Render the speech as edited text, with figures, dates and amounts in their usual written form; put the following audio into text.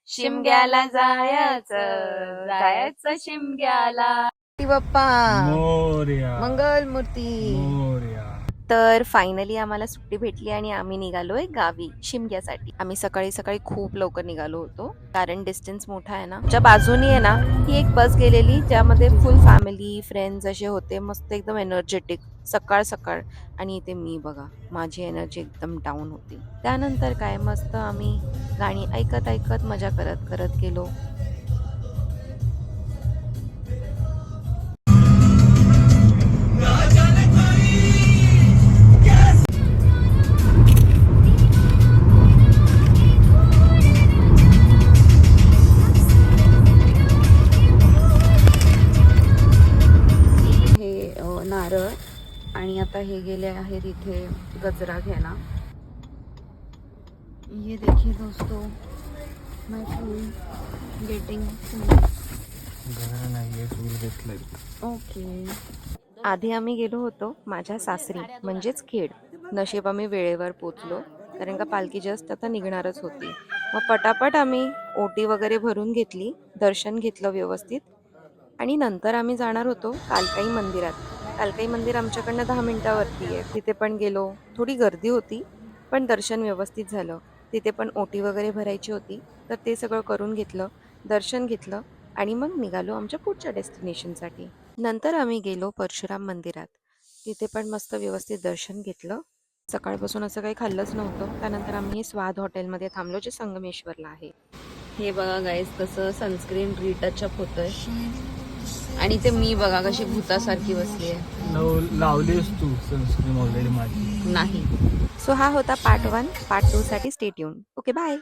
शिमग्याला जायचं जायचं शिमग्याला. गणपती बाप्पा मोरया मंगल मूर्ती. मोरया. तर फायनली आम्हाला सुट्टी भेटली आणि आम्ही निघालोय गावी शिमग्यासाठी. आम्ही सकाळी सकाळी खूप लवकर निघालो होतो कारण डिस्टन्स मोठा आहे ना. ज्या बाजूनी आहे ना ही एक बस गेलेली ज्यामध्ये फुल फॅमिली फ्रेंड्स असे होते, मस्त एकदम एनर्जेटिक सकाळ सकाळ. आणि इथे मी बघा माझी एनर्जी एकदम डाऊन होती. त्यानंतर काय मस्त आम्ही गाणी ऐकत ऐकत मजा करत करत गेलो. नारळ आणि आता हे गेले आहेत इथे गजरा घ्यायला. ये देखिए दोस्तों माय फूल गेटिंग घर नाहीये, फुल घेतलंय. ओके. आधी आम्ही गेलो होतो माझ्या सासरी म्हणजेच खेड. नशीब आम्ही वेळेवर पोचलो कारण का पालखी जस्ट आता निघणारच होती. मग पटापट आम्ही ओटी वगैरे भरून घेतली, दर्शन घेतलं व्यवस्थित आणि नंतर आम्ही जाणार होतो कालकाई मंदिरात. कालकाई मंदिर आमच्याकडनं 10 मिनिटावरती आहे. तिथे पण गेलो. थोडी गर्दी होती पण दर्शन व्यवस्थित झालं. तिथे पण ओटी वगैरे भरायची होती तर ते सगळं करून घेतलं, दर्शन घेतलं आणि मग निघालो आमच्या पुढच्या डेस्टिनेशनसाठी. नंतर आम्ही गेलो परशुराम मंदिरात. तिथे पण मस्त व्यवस्थित दर्शन घेतलं. सकाळपासून असं काही खाल्लंच नव्हतं. त्यानंतर आम्ही स्वाद हॉटेलमध्ये थांबलो जे संगमेश्वरला आहे. हे बघा गाईस कसं सनस्क्रीन रिटचअप होतंय आणि ते मी बघा कशी भूतासारखी बसली आहे. लावलीस तू सनस्क्रीन ऑलरेडी माझी. नाही. सो हा होता पार्ट 1. पार्ट 2 साठी स्टे ट्यून. Okay bye.